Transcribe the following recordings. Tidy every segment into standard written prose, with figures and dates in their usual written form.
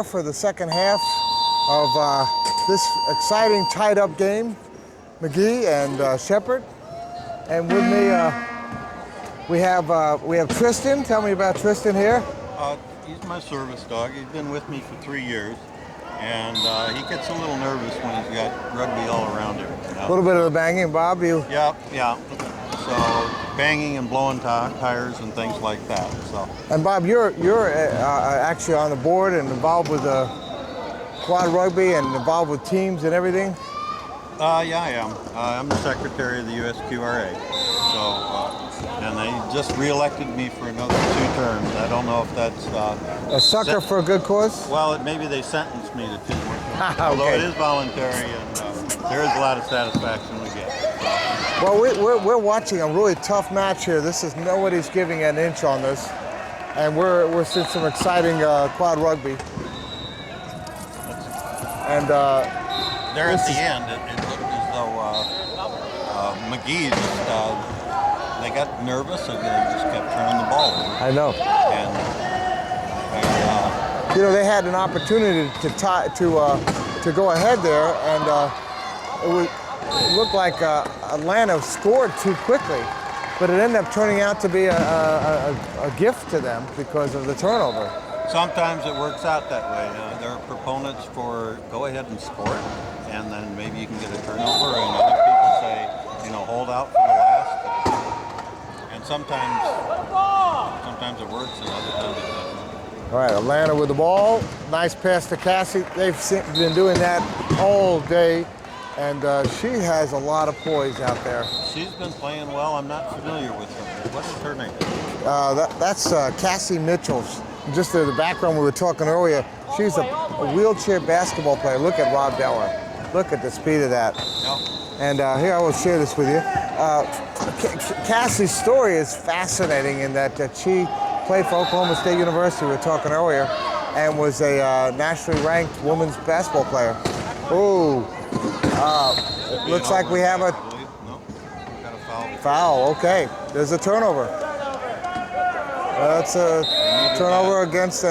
For the second half of this exciting tied-up game, Magee and Shepard. And with me, we have Tristan. Tell me about Tristan here. He's my service dog. He's been with me for 3 years, and he gets a little nervous when he's got rugby all around him. You know? A little bit of the banging, Bob. Yeah. So banging and blowing tires and things like that. So. And Bob, you're actually on the board and involved with quad rugby and involved with teams and everything. Yeah, I am. I'm the secretary of the USQRA. So, and they just reelected me for another 2 terms. I don't know if that's a sucker for a good cause. Well, maybe they sentenced me to 2 more terms. Okay. Although it is voluntary, and there is a lot of satisfaction we get. Well, we're watching a really tough match here. Nobody's giving an inch on this, and we're seeing some exciting quad rugby. And there at the end, it looked as though Magee they got nervous and they just kept turning the ball over. I know. And they had an opportunity to go ahead there, and it looked like Atlanta scored too quickly, but it ended up turning out to be a gift to them because of the turnover. Sometimes it works out that way. There are proponents for go ahead and score it, and then maybe you can get a turnover, and other people say, hold out for the last. And sometimes it works, and other times it doesn't. All right, Atlanta with the ball. Nice pass to Cassie. They've been doing that all day. And she has a lot of poise out there. She's been playing well. I'm not familiar with her. What is her name? That's Cassie Mitchell. Just in the background we were talking earlier, she's a wheelchair basketball player. Look at Rob Deller. Look at the speed of that. Yep. And here, I will share this with you. Cassie's story is fascinating in that she played for Oklahoma State University, we were talking earlier, and was a nationally ranked women's basketball player. Ooh. Looks like we have a foul. Okay, there's a turnover. That's a turnover against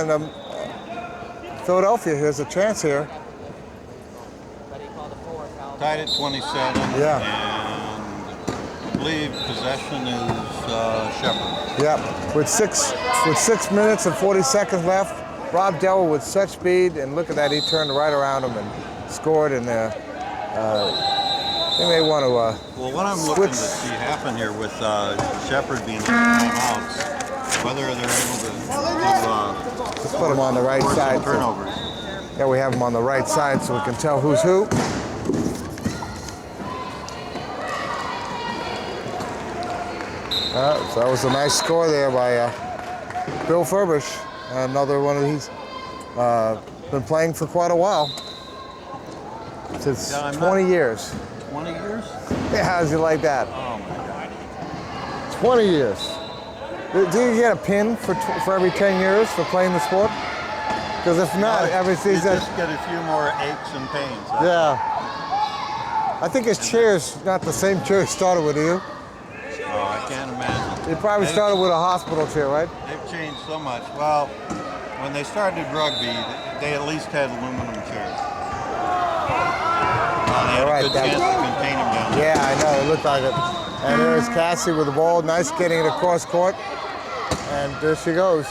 Philadelphia. Here's a chance here. Tied at 27. Yeah. And I believe possession is Shepard. Yeah. With six minutes and 40 seconds left, Rob Deller with such speed, and look at that, he turned right around him and scored in there. They may want to well, what I'm looking to see happen here with Shepard being in timeouts, whether they're able to let's put him on the right side. Turnovers. Yeah, we have him on the right side so we can tell who's who. So that was a nice score there by Bill Furbish. Another one of these. Been playing for quite a while. Since 20 years. 20 years? Yeah, how's you like that? Oh my God. 20 years. Do you get a pin for every 10 years for playing the sport? Because if not, every season. You just get a few more aches and pains. Huh? Yeah. I think his chair's not the same chair he started with, do you? Oh, I can't imagine. He probably started with a hospital chair, right? They've changed so much. Well, when they started rugby, they at least had aluminum chairs. They had a good chance to contain him down there. Yeah, I know. It looked like it. And there's Cassie with the ball. Nice getting it across court. And there she goes.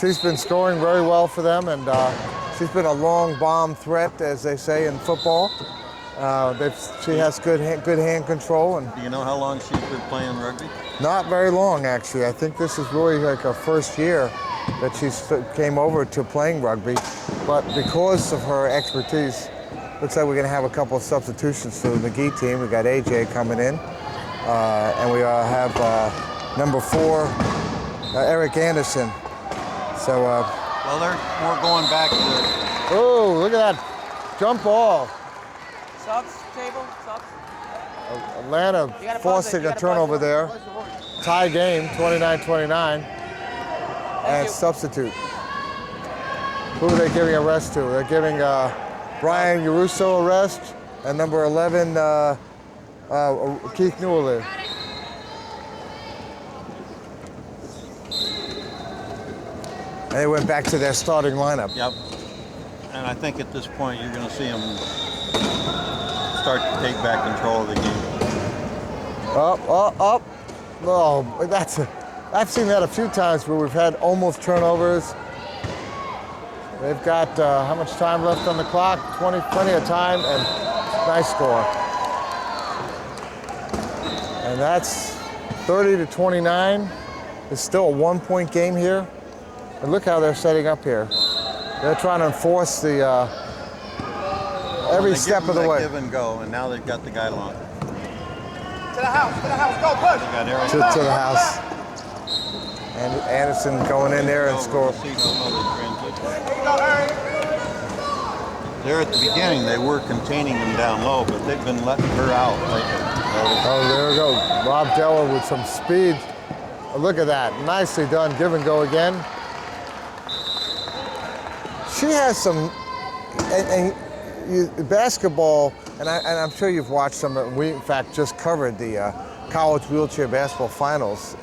She's been scoring very well for them, and she's been a long bomb threat, as they say in football. She has good hand control. And do you know how long she's been playing rugby? Not very long, actually. I think this is really like her first year that she came over to playing rugby. But because of her expertise, looks like we're going to have a couple of substitutions for the Magee team. We got AJ coming in, and we have number 4, Eric Anderson. So. Well, we're going back to. Oh, look at that jump ball. Subs, table, subs. Atlanta forcing a turnover there. Tie game, 29-29. And substitute. Who are they giving a rest to? They're giving Brian Uruso a rest, and number 11, Keith Newell. they went back to their starting lineup. Yep. And I think at this point you're going to see them start to take back control of the game. Up. Oh, I've seen that a few times where we've had almost turnovers. They've got how much time left on the clock? Plenty of time, and nice score. And that's 30-29. It's still a 1-point game here. And look how they're setting up here. They're trying to enforce the every step of the way. Give and go, and now they've got the guy long. To the house, go, push. They got Eric To the house. And Anderson going in there and score. There at the beginning, they were containing him down low, but they've been letting her out lately. Oh, there we go. Rob Deller with some speed. Oh, look at that. Nicely done. Give and go again. She has some, basketball, and I'm sure you've watched some. We, in fact, just covered the college wheelchair basketball finals.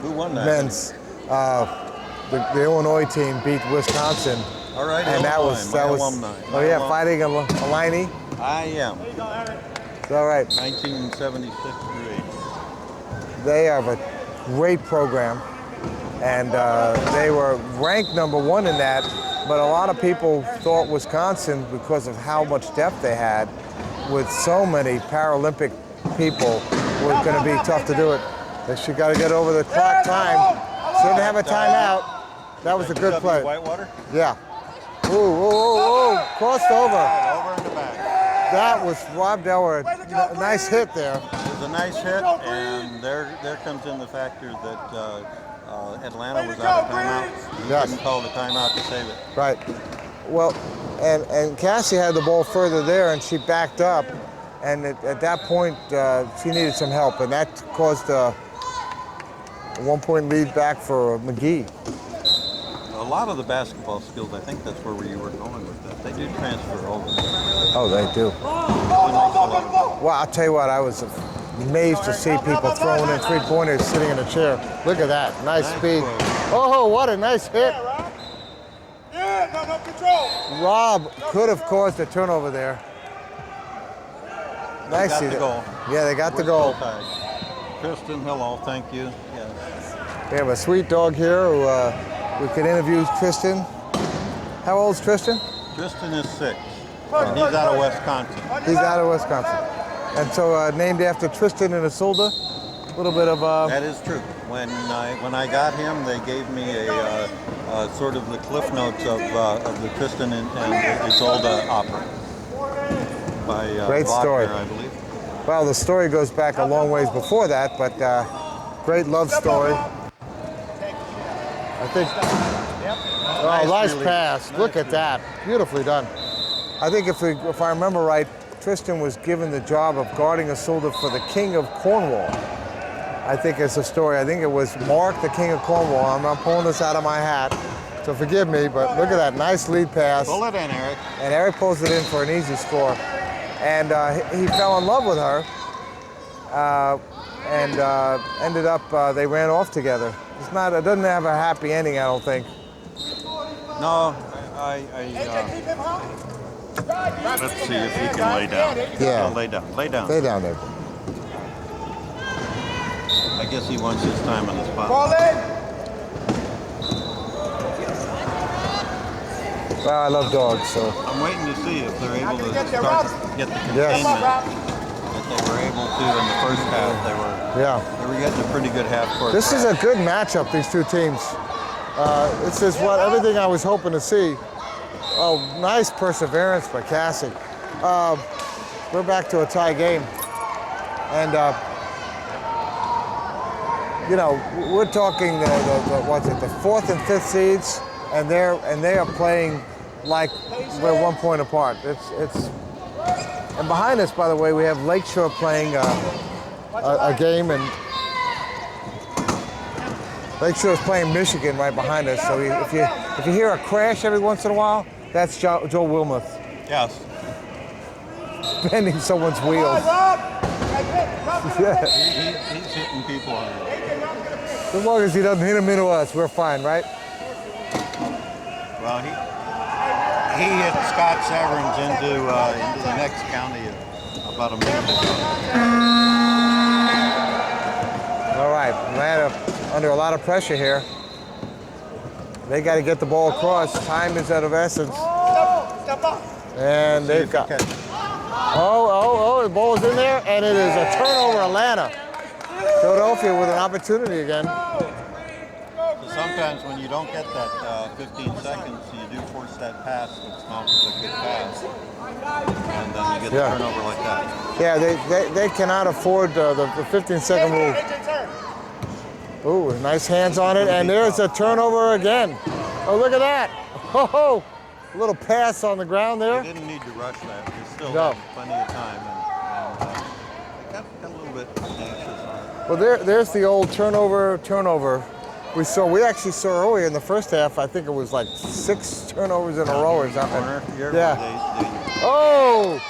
Who won that? Men's. The Illinois team beat Wisconsin. All right, and Illinois, that was alumni. Oh yeah, fighting Alani. I am. It's all right. 1976 through 80. They have a great program, and they were ranked #1 in that. But a lot of people thought Wisconsin, because of how much depth they had, with so many Paralympic people, was going to be tough to do it. She got to get over the clock time. She didn't have a timeout. That was a good play. Whitewater? Yeah. Ooh, crossed over. Over in the back. That was Rob Deller. Nice hit there. It was a nice hit, and there comes in the factor that Atlanta was out of timeout. He Yes. didn't call the timeout to save it. Right. Well, and Cassie had the ball further there, and she backed up. And at that point, she needed some help, and that caused a 1-point lead back for Magee. A lot of the basketball skills, I think that's where you were going with that. They do transfer over. Oh, they do. Well, I'll tell you what, I was amazed to see people throwing in three-pointers sitting in a chair. Look at that, nice speed. Oh, what a nice hit. Rob could have caused a turnover there. Nice. Got the goal. Yeah, they got the goal. Kristen, hello, thank you. Yes. We have a sweet dog here who we could interview Tristan. How old is Tristan? Tristan is 6, and he's out of Wisconsin. He's out of Wisconsin. And so named after Tristan and Isolde. A little bit of... That is true. When I got him, they gave me a sort of the cliff notes of the Tristan and Isolde opera by Great story. Wagner, I believe. Well, the story goes back a long ways before that, but great love story. I think... Oh, nice pass. Look at that. Beautifully done. I think if I remember right, Tristan was given the job of guarding Isolde for the King of Cornwall. I think it's a story. I think it was Mark, the King of Cornwall. I'm not pulling this out of my hat, so forgive me, but look at that nice lead pass. Pull it in, Eric. And Eric pulls it in for an easy score. And he fell in love with her, and ended up, they ran off together. It doesn't have a happy ending, I don't think. No, let's see if he can lay down. Yeah. Lay down. Stay down there. I guess he wants his time on the spot. Well, I love dogs, so. I'm waiting to see if they're able to start to get the containment that they were able to in the first half. They were getting a pretty good half court. This is a good matchup, these two teams. This is everything I was hoping to see. Oh, nice perseverance by Cassie. We're back to a tie game. And, we're talking the 4th and 5th seeds, and they are playing like we're 1 point apart. And behind us, by the way, we have Lakeshore playing a game, and Lakeshore is playing Michigan right behind us. So if you hear a crash every once in a while, that's Joe Wilmuth. Yes. Bending someone's wheels. Yeah. He's hitting people on it. As long as he doesn't hit them into us, we're fine, right? Well, he hit Scott Severns into the next county about a minute ago. All right, Atlanta under a lot of pressure here. They got to get the ball across. Time is of essence. Step up. And they've got. Oh, the ball is in there, and it is a turnover, Atlanta. Philadelphia with an opportunity again. So sometimes when you don't get that 15 seconds, you do force that pass, which counts as a good pass. And then you get the turnover like that. Yeah, they cannot afford the 15-second rule. Ooh, nice hands on it, and there's a turnover again. Oh, look at that. Oh, a little pass on the ground there. They didn't need to rush that. They still had plenty of time, and they got a little bit anxious on it. Well, there's the old turnover. We actually saw earlier in the first half, I think it was like 6 turnovers in a row or something. Yeah. Oh!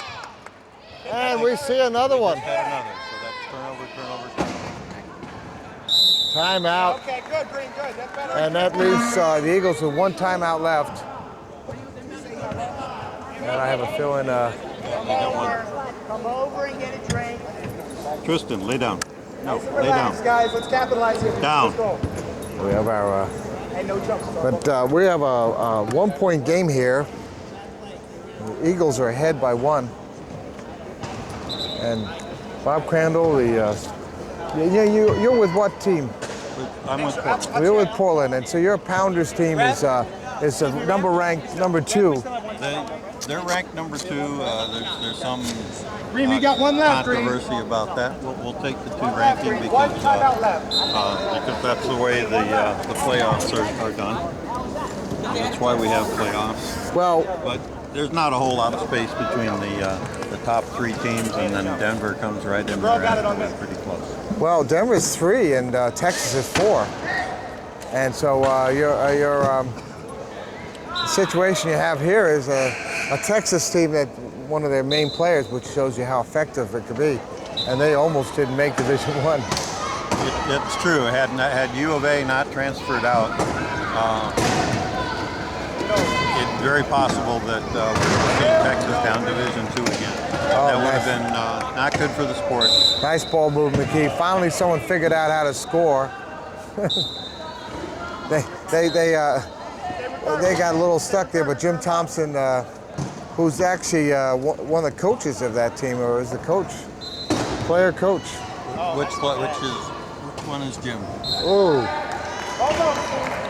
And we see another one. Had another, so that's turnover. Timeout. Okay, good, Green, good. That's better. And that leaves the Eagles with 1 timeout left. And I have a feeling. Come over and get a drink. Tristan, lay down. No, lay Relax, down. guys. Let's capitalize here. Down. Let's go. We have our. Hey, no jumps. But we have a 1-point game here. The Eagles are ahead by 1. And Bob Crandall, you're with what team? I'm with Portland. You're with Portland, and so your Pounders team is a ranked number 2. They're ranked number 2. There's some Green, we got one left, Green. controversy about that. We'll take the 2 ranking because that's the way the playoffs are done. That's why we have playoffs. Well, but there's not a whole lot of space between the top 3 teams, and then Denver comes right in there after. It's pretty close. well, Denver's 3 and Texas is 4, and so your situation you have here is a Texas team that one of their main players, which shows you how effective it could be, and they almost didn't make Division I. It's true. Had U of A not transferred out, it's very possible that we're seeing Texas down Division II again. That would have been not good for the sport. Nice ball movement, Magee. Finally, someone figured out how to score. They got a little stuck there, but Jim Thompson, who's actually one of the coaches of that team, or is the player coach. Which one is Jim? Ooh.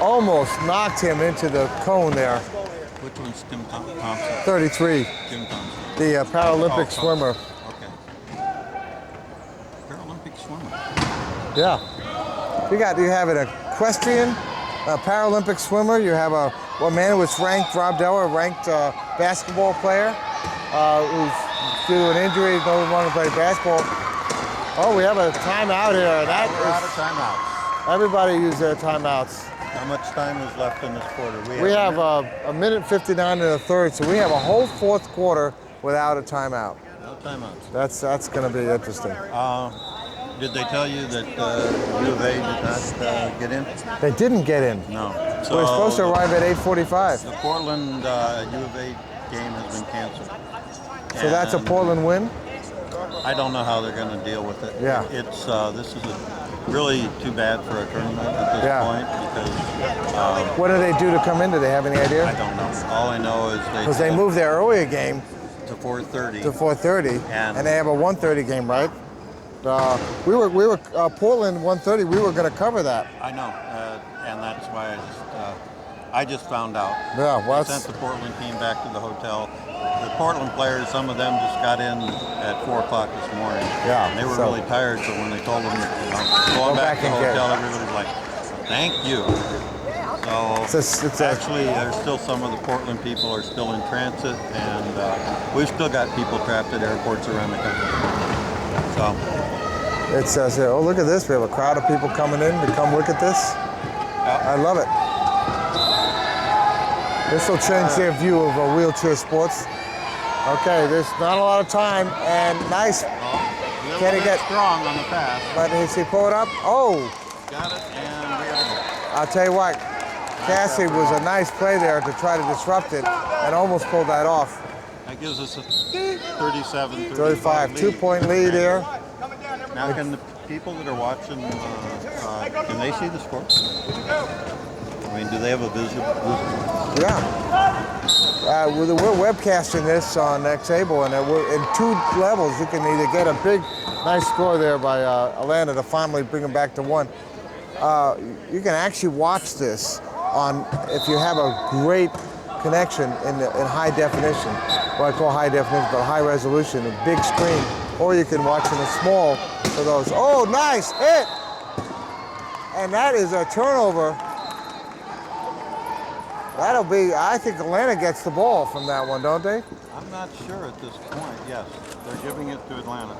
Almost knocked him into the cone there. Which one's Tim Thompson? 33. Jim Thompson. The Paralympic swimmer. Okay. Paralympic swimmer. Yeah. You have an equestrian, a Paralympic swimmer. You have a man who was ranked, Rob Deller, ranked basketball player, who's due to an injury, doesn't want to play basketball. Oh, we have a timeout here. We're out of timeouts. Everybody use their timeouts. How much time is left in this quarter? We have a minute 59 and a third, so we have a whole 4th quarter without a timeout. No timeouts. That's going to be interesting. Did they tell you that U of A did not get in? They didn't get in. No. So We're supposed to arrive at 8:45. The Portland U of A game has been canceled. So that's a Portland win? I don't know how they're going to deal with it. Yeah. It's this is really too bad for a tournament at this point because. What do they do to come in? Do they have any idea? I don't know. All I know is because they moved their earlier game to 4:30. To 4:30, and they have a 1:30 game, right? We were Portland 1:30. We were going to cover that. I know, and that's why I just found out. Yeah, well, I sent the Portland team back to the hotel. The Portland players, some of them just got in at 4 o'clock this morning. Yeah, and they were really tired. So when they told them to go back to the hotel, everybody's like, "Thank you." So actually, there's still some of the Portland people are still in transit, and we've still got people trapped at airports around the country. So it says here, oh, look at this. We have a crowd of people coming in to come look at this. Yeah. I love it. This will change their view of wheelchair sports. Okay, there's not a lot of time, and nice. Can he get strong on the pass? But is he pull it up? Oh. Got it, and we got it. I'll tell you what. Cassie was a nice play there to try to disrupt it and almost pulled that off. That gives us a 37, 35, lead. 2-point lead here. Now, can the people that are watching, can they see the score? I mean, do they have a visual? Yeah. We're webcasting this on Xable, and we're in 2 levels. You can either get a big, nice score there by Atlanta to finally bring them back to 1. You can actually watch this on if you have a great connection in high definition, what I call high definition, but high resolution, a big screen, or you can watch in a small for those. Oh, nice hit! And that is a turnover. That'll be, I think Atlanta gets the ball from that one, don't they? I'm not sure at this point, yes. They're giving it to Atlanta.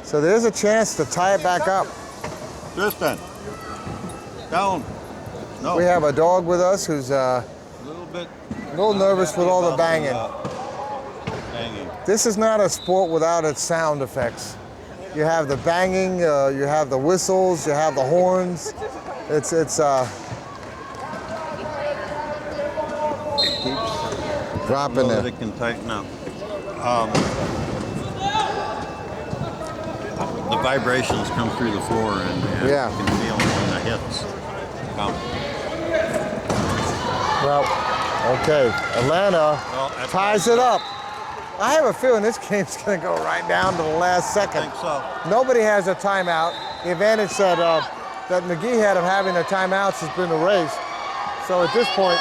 So there's a chance to tie it back up. Tristan, down. No. We have a dog with us who's a little nervous with all the banging. Banging. This is not a sport without its sound effects. You have the banging, you have the whistles, you have the horns. It's dropping So it. it can tighten up. The vibrations come through the floor, and Yeah. you can feel when the hits come. Well, okay, Atlanta Well, ties it up. I have a feeling this game's going to go right down to the last I second. think so. Nobody has a timeout. The advantage that Magee had of having the timeouts has been erased. So at this point,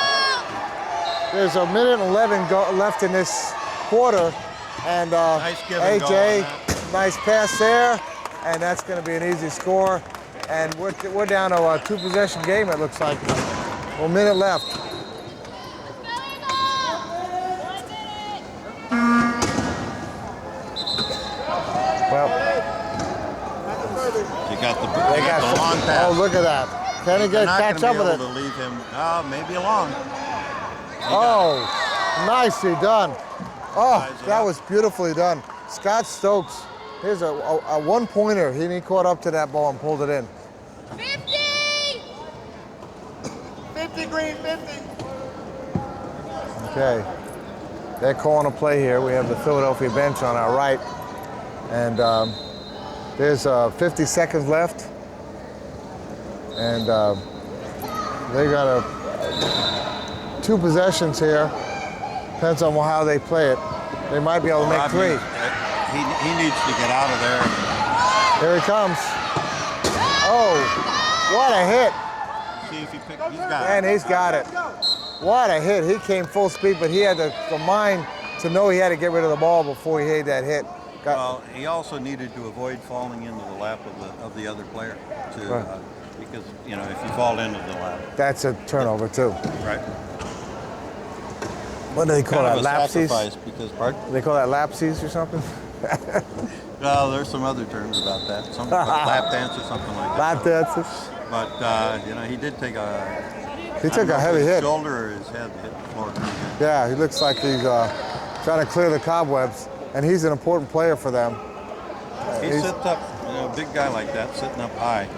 there's a minute and 11 left in this quarter. And Nice give and go AJ, on nice pass there. And that's going to be an easy score. And we're down to a 2-possession game, it looks like. 1 minute left. Well, You got the long pass. oh, look at that. Can he They're not catch gonna up be with it? able to leave him. Maybe long. Oh, nicely done. Oh, Ties it that up. was beautifully done. Scott Stokes, here's a one-pointer. He caught up to that ball and pulled it in. 50! 50, Green, 50. Okay. They're calling a play here. We have the Philadelphia bench on our right. And there's 50 seconds left. And they got 2 possessions here. Depends on how they play it. They might be able to make 3. He needs to get out of there. Here he comes. Oh, what a hit. See if he's got it. And he's got it. What a hit. He came full speed, but he had the mind to know he had to get rid of the ball before he made that hit. Well, he also needed to avoid falling into the lap of the other player, because if you fall into the lap, That's a turnover too. right? What do they call Kind that? of a Lapsies? sacrifice because They call that lapsies or something? well, there's some other terms about that, some lap dance or something like that. Lap dances. But he did take He took a heavy his hit. shoulder or his head hit the floor pretty good. Yeah, he looks like he's trying to clear the cobwebs, and he's an important player for them. He sits up, a big guy like that, sitting up high.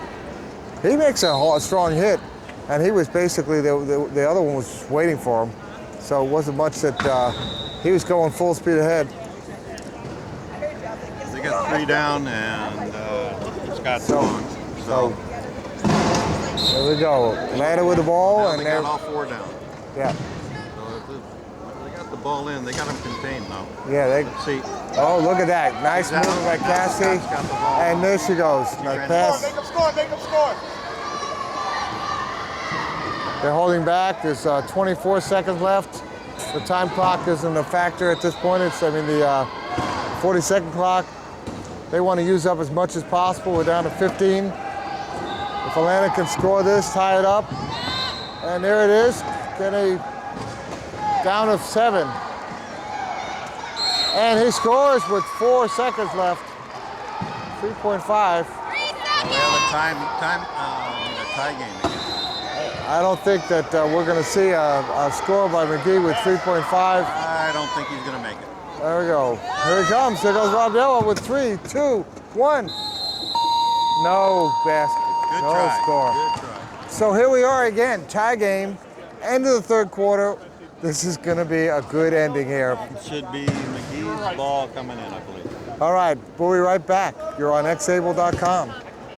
He makes a strong hit, and he was basically, the other one was just waiting for him. So it wasn't much that he was going full speed ahead. They got 3 down, and Scott's So- gone. So there we go. Atlanta with the ball, Now and they they're, got all 4 down. yeah, They got the ball in. They got him contained now. yeah, they, Let's see. oh, look at that. Nice He's out. movement by Cassie. Scott's got the ball. And there she goes. Nice ran pass. Make them score, make them score. They're holding back. There's 24 seconds left. The time clock isn't a factor at this point. The 40-second clock. They want to use up as much as possible. We're down to 15. If Atlanta can score this, tie it up. And there it is. Getting down to 7. And he scores with 4 seconds left. 3.5. We have a tie game again. I don't think that we're going to see a score by Magee with 3.5. I don't think he's going to make it. There we go. Here he comes. There goes Robdella with 3, 2, 1. No basket. Good no try. score. Good try. So here we are again, tie game. end of the third quarter. This is going to be a good ending here. It should be Magee's ball coming in, I believe. All right, we'll be right back. You're on xable.com.